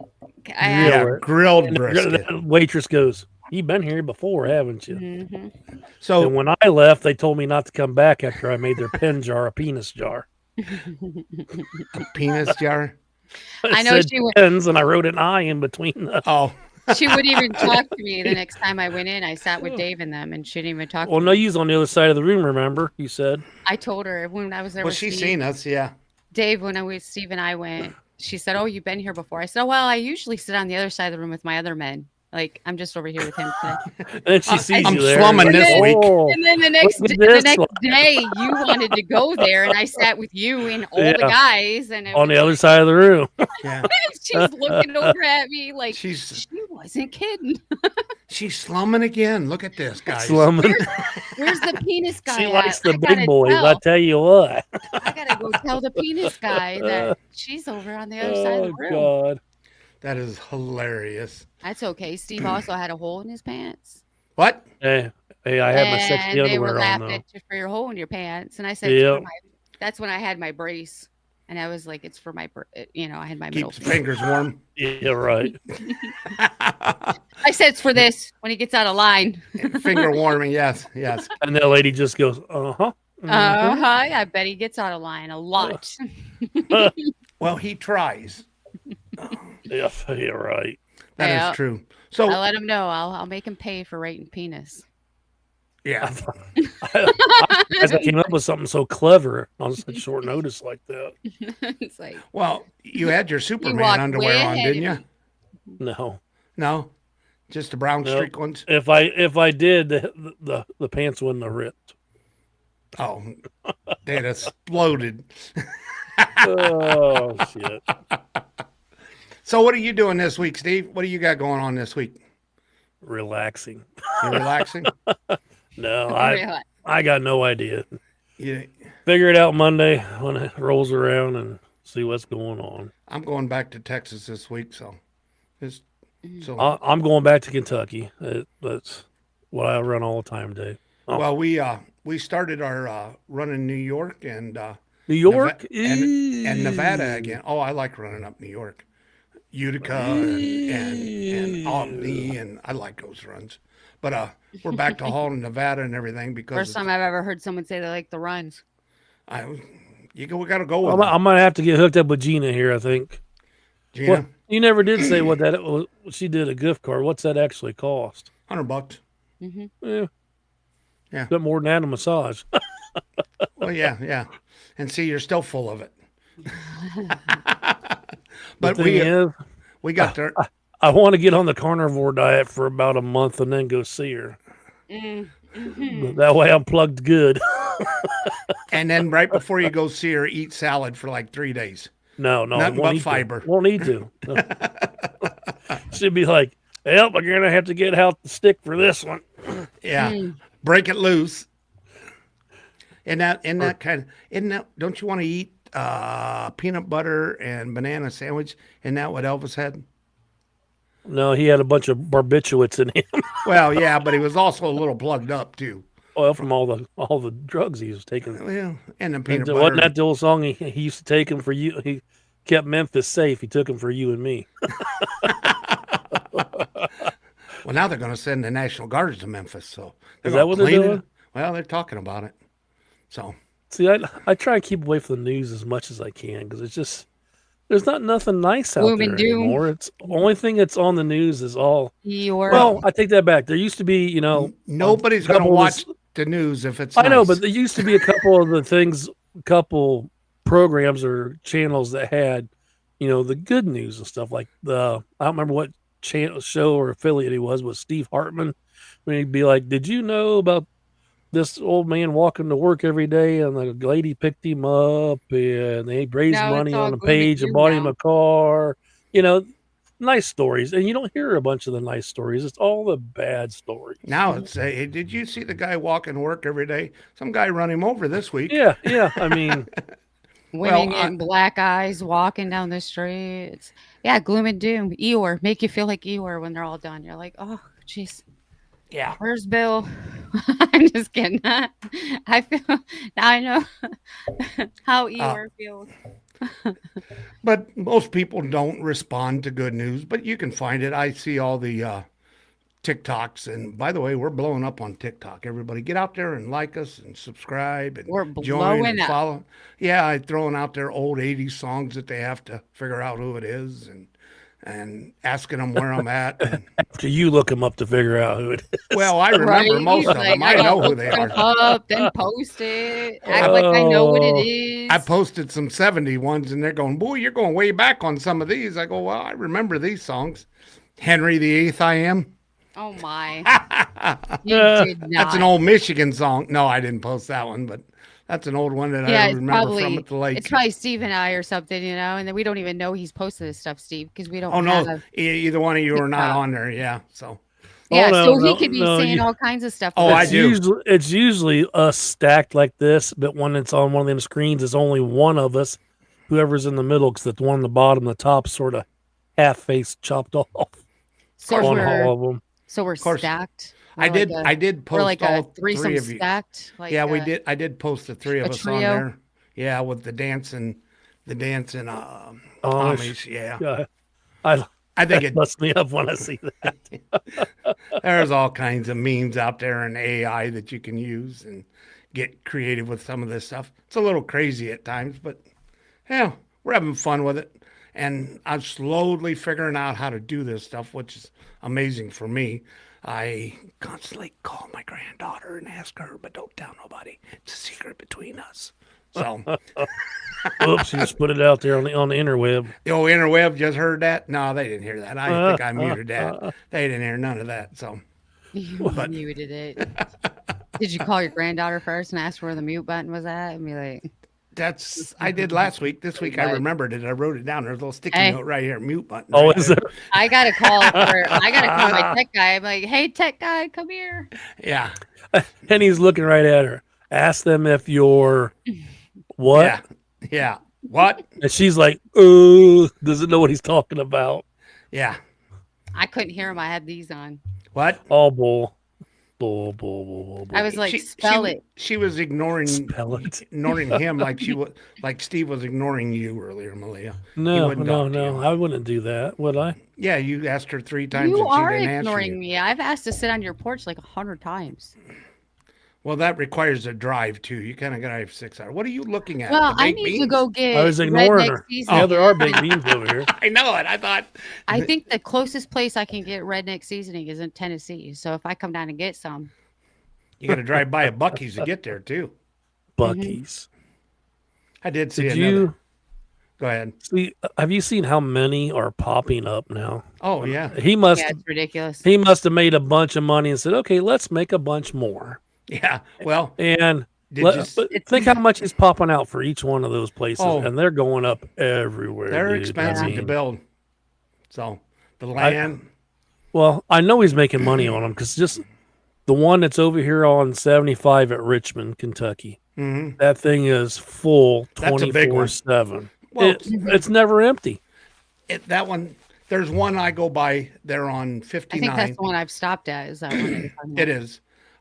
I yeah, Grill it. grilled And brisket. the waitress goes, "You've been here before, haven't you?" hmm So And when I left, they told me not to come back after I made their pen jar a penis jar. a penis jar. I It know said she would. pens, and I wrote an I in between the. Oh, She wouldn't even talk to me the next time I went in. I sat with Dave and them, and she didn't even talk. Well, to no, me. you was on the other side of the room. Remember, you said. I told her when I was there well, with she's Steve. seen us. Yeah. Dave, when I was Steve and I went, she said, "Oh, you've been here before." I said, "Oh, well, I usually sit on the other side of the room with my other men. Like, I'm just over here with him today." And she sees I'm you there. slumming this Oh, week. And then the next Look at the this next one. day, you wanted to go there, and I sat with you and all the Yeah. guys, and it on the was other side of the room. Yeah. like, she's looking over at me like She's she wasn't kidding. she's slumming again. Look at this, guys. Slumming. Where's the penis guy? She likes at? the I gotta big boys. I tell- tell you what. I gotta go tell the penis guy that she's over on the other side of Oh the room. God. That is hilarious. That's okay. Steve also had a hole in his pants. What? Hey, Hey, I had my sexy And they were underwear on laughing though. at you for your hole in your pants. And I said, Yep. that's when I had my brace. And I was like, it's for my, I had my middle Keeps finger. fingers warm. Yeah, right. I said it's for this when he gets out of line. Finger warming. Yes. Yes. And that lady just goes, uh-huh. Uh-huh. I bet he gets out of line a lot. Well, he tries. Yeah, yeah, right. That Yeah. is true. I So let him know. I'll make him pay for writing penis. yeah. As I came up with something so clever on such short notice like that. It's like, Well, you had your Superman walked underwear way on, ahead didn't of you? No. No, just the brown Nope. streak ones. If I did, the pants wouldn't have ripped. Oh, they'd exploded. Oh shit. So, what are you doing this week, Steve? What do you got going on this week? Relaxing. You relaxing? No, really? I got no idea. You, Figure it out Monday when it rolls around and see what's going on. I'm going back to Texas this week, so just so I'm going back to Kentucky. That's what I run all the time, Dave. well we started our run in New York and New York and Nevada again. Oh, I like running up New York, Utica and Albany, and I like those runs. But we're back to hauling Nevada and everything because First time I've ever heard someone say they like the runs. we got to go with I might have to get hooked up with Gina here, I think. Gina. Well, you never did say what that was. She did a gift card. What's that actually cost? $100. Yeah. Yeah. A bit more than that a massage. Well, yeah. And see, you're still full of it. But But we got there. I want to get on the carnivore diet for about a month and then go see her. That way I'm plugged good. And then right before you go see her, eat salad for like 3 days. No, Nothing won't but need to. fiber. Won't need to. She'd be like, "Well, we're gonna have to get out the stick for this one." Yeah. Break it loose. Isn't that don't you want to eat peanut butter and banana sandwich? Isn't that what Elvis had? No, he had a bunch of barbiturates in him. Well, yeah, but he was also a little plugged up too. Well, from all the drugs he was taking. Well, and the peanut Wasn't butter. that the old song? He used to take them for you. He kept Memphis safe. He took them for you and me. Well, now they're going to send the National Guards to Memphis. So Is that what they're clean it doing? up. Well, they're talking about it. So See, I try and keep away from the news as much as I can because it's just there's not nothing nice out Gloom there and doom. anymore. It's the only thing that's on the news is all. Your Well, I take that back. There used to be, nobody's a going to couple of watch the news if it's. I know, nice. but there used to be a couple of the things, couple programs or channels that had, the good news and stuff like I don't remember what channel, show or affiliate he was Steve Hartman. When he'd be like, "Did you know about this old man walking to work every day and the lady picked him up and they raised Now it's money all on the gloom and page and doom bought him now. a car?" Nice stories. And you don't hear a bunch of the nice stories. It's all the bad stories. Now it's hey, did you see the guy walking to work every day? Some guy run him over this week. Yeah. I mean, women well, in black eyes walking down the streets. Yeah, gloom and doom. Eeyore. Make you feel like Eeyore when they're all done. You're like, oh, jeez. Yeah. Where's Bill? I'm just kidding. I feel now I know how Eeyore feels. But most people don't respond to good news, but you can find it. I see all the TikToks. And by the way, we're blowing up on TikTok. Everybody get out there and like us and subscribe and We're join blowing and up. follow. Yeah, I'm throwing out their old 80s songs that they have to figure out who it is and asking them where I'm at. And, after you look them up to figure out who it is. well, I remember Right? most of Like, them. I gotta know who look they them are. Up, then post it. Act like I know what it is. I posted some 70 ones and they're going, boy, you're going way back on some of these. I go, well, I remember these songs. Henry VIII, I am. Oh my! You did not. That's an old Michigan song. No, I didn't post that one, but that's an old one that I remember from at the lake. It's probably Steve and I or something, and then we don't even know he's posted this stuff, Steve, because we don't. Oh no, have- either one of you are not TikTok. on there. Yeah, so Yeah, no, so he no, could be no, saying you- all kinds of stuff. Oh, about I it. do. It's usually us stacked like this, but when it's on one of them screens, it's only one of us, whoever's in the middle, because the one on the bottom, the top, sort of half face chopped off So on we're all of them. so we're course. stacked. I Or did. like I did or post like a all threesome three of you. stacked. Like Yeah, we did. I did post the three of a us on trio. there. Yeah, with the dancing Amish. Amish. Yeah, Yeah, I I think that it. busts me up when I see that. There's all kinds of memes out there and AI that you can use and get creative with some of this stuff. It's a little crazy at times, but yeah, we're having fun with it. And I'm slowly figuring out how to do this stuff, which is amazing for me. I constantly call my granddaughter and ask her, but don't tell nobody. It's a secret between us. So, Oops, you just put it out there on the interweb. the old interweb just heard that. No, they didn't hear that. I think I muted that. They didn't hear none of that. So, You muted it. Did you call your granddaughter first and ask where the mute button was at? And be like, I did last week. This week I But- remembered it. I wrote it down. There's a little sticky Hey. note right here, mute button. Oh, right is there. there? I gotta call my tech guy. I'm like, hey, tech guy, come here. Yeah. And he's looking right at her. Ask them if you're what? Yeah. Yeah. What? And she's like, "Oh," doesn't know what he's talking about. Yeah. I couldn't hear him. I had these on. What? Oh, bull. Bull. I was like, She- spell she, it. She was ignoring Spell it. him like she was like Steve was ignoring you earlier, Malia. No, wouldn't talk to you. I wouldn't do that, would I? Yeah, you asked her 3 times You and she are didn't answer ignoring you. me. I've asked to sit on your porch like 100 times. Well, that requires a drive too. You kind of got to have 6 hours. What are you looking at? Well, The I baked need to beans? go get I was ignoring redneck her. seasoning. Yeah, there are big beans over here. I know it. I thought I think the closest place I can get redneck seasoning is in Tennessee. So if I come down and get some, you got to drive by a Bucky's to get there too. Bucky's. I did see Did another. you Go ahead. see? Have you seen how many are popping up now? Oh yeah, He must. yeah, it's ridiculous. He must have made a bunch of money and said, "Okay, let's make a bunch more." yeah. Well, And did let- you? but think how much is popping out for each one of those places, Oh. and they're going up everywhere. They're dude. expensive I to mean, build. So the land. Well, I know he's making money on them because just the one that's over here on 75 at Richmond, Kentucky, Mhm. that thing is full That's a big one. 24/7. Well, It's never empty. that one. There's one I go by there on I 59. think that's the one I've stopped at. Is that one? that you're talking about? It is.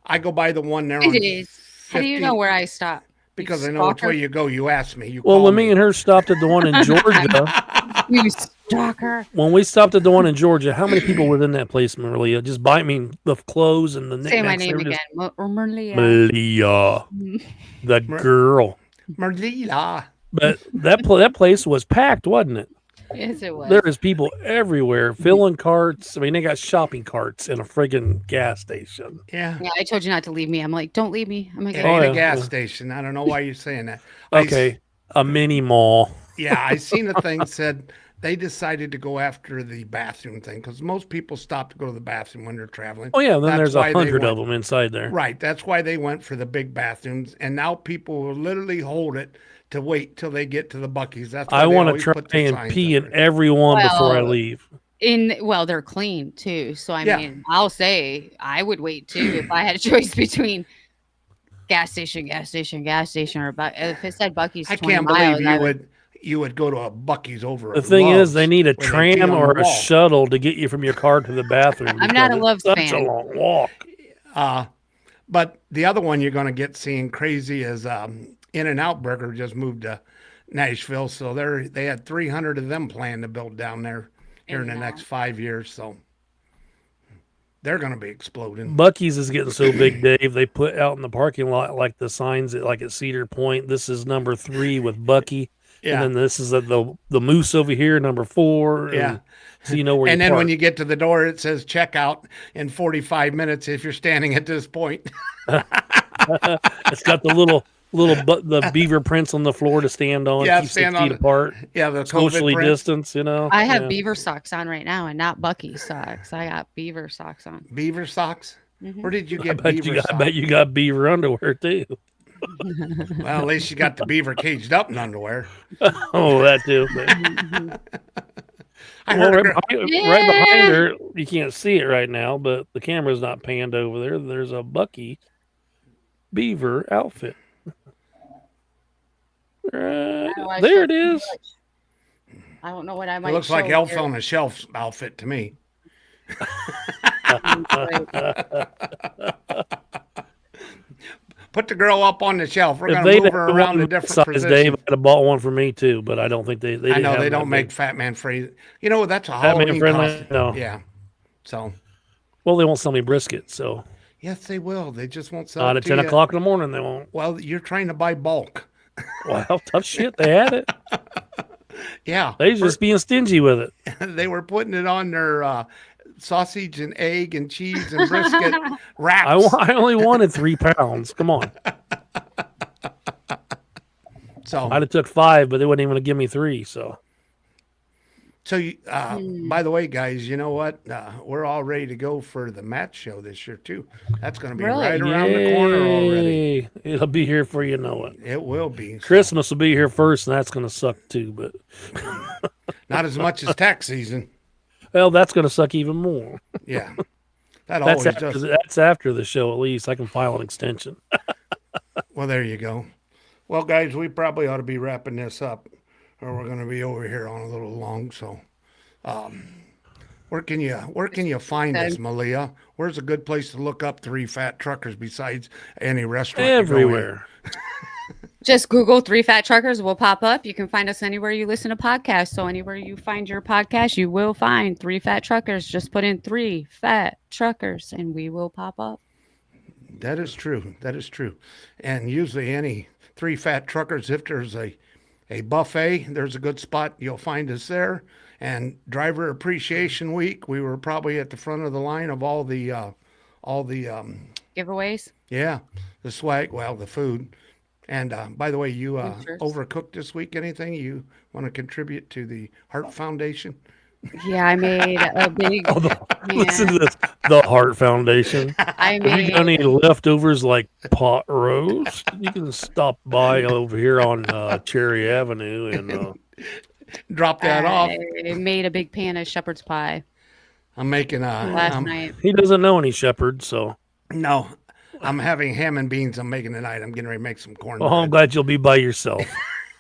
I go by the one there on It is. How do you 50 know where I stop? Because I know which way you go. You ask me. You Well, call when me. me and her stopped at the one in Georgia, You stalker. when we stopped at the one in Georgia, how many people were in that place, Maria? Just buy me the clothes and the Say my knickknacks, name they were again. just- Malia. Malia, the girl. Marlila. But that place was packed, wasn't it? Yes, it was. There is people everywhere filling carts. I mean, they got shopping carts in a friggin' gas station. Yeah. Yeah, I told you not to leave me. I'm like, don't leave me. I'm like, It Oh, ain't yeah, a gas yeah. station. I don't know why you're saying that. I s- Okay, a mini mall. Yeah, I seen a thing said they decided to go after the bathroom thing because most people stop to go to the bathroom when they're traveling. Oh yeah, then That's there's why they 100 of went- them inside there. Right. That's why they went for the big bathrooms, and now people will literally hold it to wait till they get to the Bucky's. That's why I they want to always try put the and signs pee up in there. every one before I Well, leave. well, they're clean too. So I Yeah. mean, I'll say I would wait too if I had a choice between gas station, or if it said Bucky's. I 20 can't miles, believe you would go to a Bucky's over. The at thing is, Love's they need a where they pee tram on or the a wall. shuttle to get you from your car to the bathroom. I'm not because a Love's it's such fan. a long walk. But the other one you're going to get seeing crazy is In-N-Out Burger just moved to Nashville, so they had 300 of them planned to build down there here in the In-N-Out. next 5 years. So they're going to be exploding. Bucky's is getting so big, Dave. They put out in the parking lot like the signs like at Cedar Point. This is number 3 with Bucky, Yeah, and then this is the Moose over here, number 4. yeah. and so you know where. And you then when park. you get to the door, it says checkout in 45 minutes if you're standing at this point. It's got the the beaver prints on the floor to stand on. Yeah, keep 6 stand feet on- apart. Yeah, the Socially COVID print. distance, you know. I have Yeah. beaver socks on right now, and not Bucky socks. I got beaver socks on. Beaver socks. Mhm. Where did you I get bet beaver I socks? bet you got beaver underwear too. Well, at least you got the beaver caged up in underwear. Oh, that too. but- I Well, heard. right, a girl- right behind her, you can't see it right now, but the camera's not panned over there. There's a Bucky beaver outfit. Right, know, I there showed it is. I don't know what I It might. looks like show Elf here. on a Shelf outfit to me. Put the girl up on the shelf. We're If going to they'd move her had around to one different size, Dave, positions. I'd have bought one for me too, but I don't think they I didn't know have they them don't that make big. Fat Man Free. You know, that's a Fat Man Halloween friendly? costume. No. Yeah. So, Well, they won't sell me brisket, so yes, they will. They just won't sell not it at to 10 you. o'clock in the morning they won't. Well, you're trying to buy bulk. Well, tough shit. They had it. Yeah. They just being stingy with it. They were putting it on their sausage and egg and cheese and brisket wraps. I only wanted 3 pounds. Come on. So, I'd have took 5, but they wouldn't even give me 3. So by the way, guys, you know what? We're all ready to go for the match show this year too. That's going to be Really? right around the corner already. Yay. It'll be here for you know it. It will be. So, Christmas will be here first, and that's going to suck too. But not as much as tax season. well, that's going to suck even more. Yeah. That That's always after, does. that's after the show. At least I can file an extension. Well, there you go. Well, guys, we probably ought to be wrapping this up, or we're going to be over here on a little long. So, where can you find us, Malia? Where's a good place to look up 3 Fat Truckers besides any restaurant? you go in? Everywhere. Just Google 3 Fat Truckers will pop up. You can find us anywhere you listen to podcasts. So anywhere you find your podcast, you will find 3 Fat Truckers. Just put in 3 Fat Truckers and we will pop up. That is true. That is true. And usually any 3 Fat Truckers, if there's a buffet, there's a good spot. You'll find us there. And Driver Appreciation Week, we were probably at the front of the line of all the Giveaways. yeah, the swag, well, the food. And by the way, you shirts. overcooked this week. Anything you want to contribute to the Heart Foundation? Yeah, I made a big. Listen to this. The Heart Foundation. I If you made. got any leftovers like pot roast, you can stop by over here on Cherry Avenue and Drop that off. I made a big pan of shepherd's pie I'm making last night. he doesn't know any shepherd, so no, I'm having ham and beans. I'm making tonight. I'm getting ready to make some cornbread. oh, I'm glad you'll be by yourself.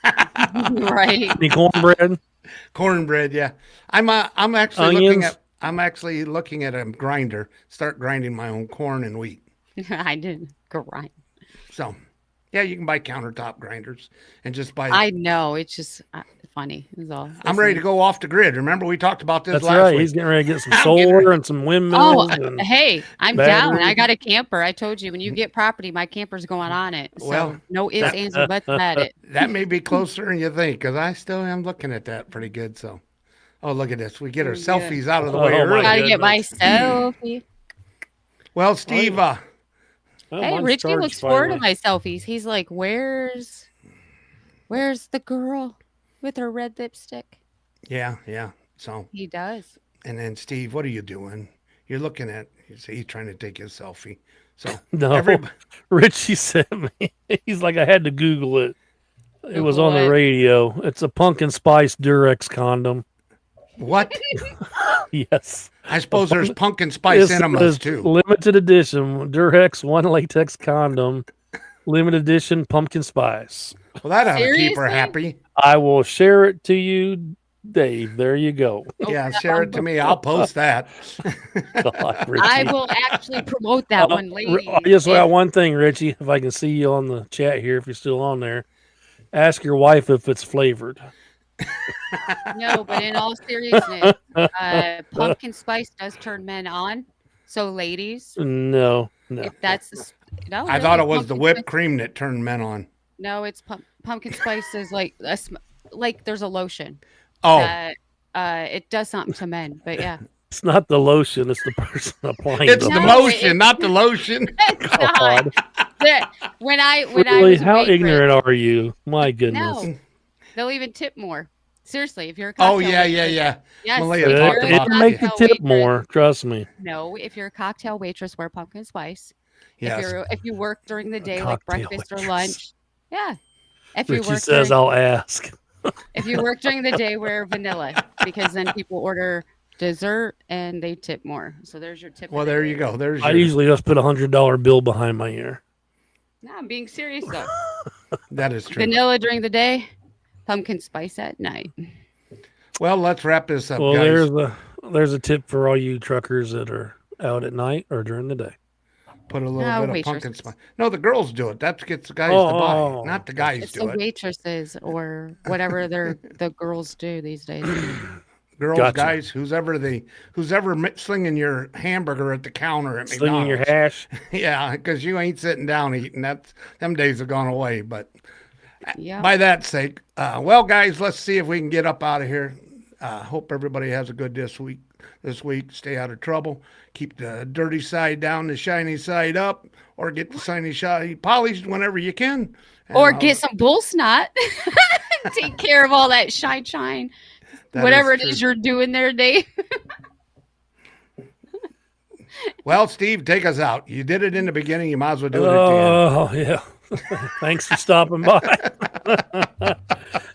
Right. Any cornbread? Cornbread, yeah. I'm actually Onions? looking at a grinder. Start grinding my own corn and wheat. I did grind. So, yeah, you can buy countertop grinders and just buy. I know. It's just funny. Is all. I'm ready to go off the grid. Remember we talked about this That's last right. week. He's getting ready to get some I'm getting solar and some windmills. Oh, and hey, I'm down. batteries. I got a camper. I told you when you get property, my camper's going on it. So Well, no ifs, ands, or buts at it. That may be closer than you think, because I still am looking at that pretty good. So, oh, look at this. We get our Yeah. selfies out of the Oh, way my early. Gotta get my goodness. selfie. Well, Steve, Oh, Hey, mine's Richie charged looks forward to finally. my selfies. He's like, "Where's the girl with her red lipstick?" yeah. So, He does. and then Steve, what are you doing? You're looking at, he's trying to take his selfie. So, No, everybody, Richie sent me. He's like, I had to Google it. It was on the What? radio. It's a pumpkin spice Durex condom. what? Yes. I suppose there's pumpkin spice This enemas is too. limited edition Durex one latex condom. Limited edition pumpkin spice. Well, that ought to keep her Seriously? happy. I will share it to you, Dave. There you go. Yeah, share it to me. I'll post that. God, Richie. I will actually promote that one, lady. I just got one thing, Richie. If I can see you on the chat here, if you're still on there, ask your wife if it's flavored. No, but in all seriousness, pumpkin spice does turn men on. So, ladies, No. if that's no, I thought it really, was the pumpkin whipped spice- cream that turned men on. No, it's pumpkin spice is like like there's a lotion Oh, that it does something to men. But yeah, It's not the lotion, it's the person applying it's the the No, motion, not the lotion. it's not. God. When I Really? was a How waitress- ignorant are you? My goodness. No, they'll even tip more. Seriously, if you're a Oh, cocktail yeah. Yes, Malia if talked you're a It about make the cocktail tip waitress- more. Trust me. No, if you're a cocktail waitress, wear pumpkin spice. Yes. If you work during the day, like cocktail breakfast waitress. or lunch, yeah. If you Richie work says, during, I'll ask. if you work during the day, wear vanilla because then people order dessert and they tip more. So there's your tip. Well, of the there day. you go. There's I your, usually just put $100 bill behind my ear. No, I'm being serious though. that is true. Vanilla during the day, pumpkin spice at night. Well, let's wrap this up, Well, guys. there's a tip for all you truckers that are out at night or during the day. Put a little No, bit of pumpkin waitresses. spice. No, the girls do it. That gets the guys to buy, Oh, not the okay. guys It's do the it. waitresses or whatever the girls do these days. Girls, Gotcha. guys, who's ever slinging your hamburger at the counter at Slinging your McDonald's. hash. Yeah, because you ain't sitting down eating. Them days have gone away. But Yeah. by that sake, well, guys, let's see if we can get up out of here. Hope everybody has a good this week. Stay out of trouble. Keep the dirty side down, the shiny side up, or get the shiny side polished whenever you can. And, Or get some bull snot. Take care of all that shine. that Whatever it true. is you're doing there, Dave. Well, Steve, take us out. You did it in the beginning. You might as well do it at the end. Oh, yeah. Thanks for stopping by.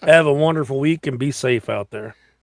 Have a wonderful week and be safe out there.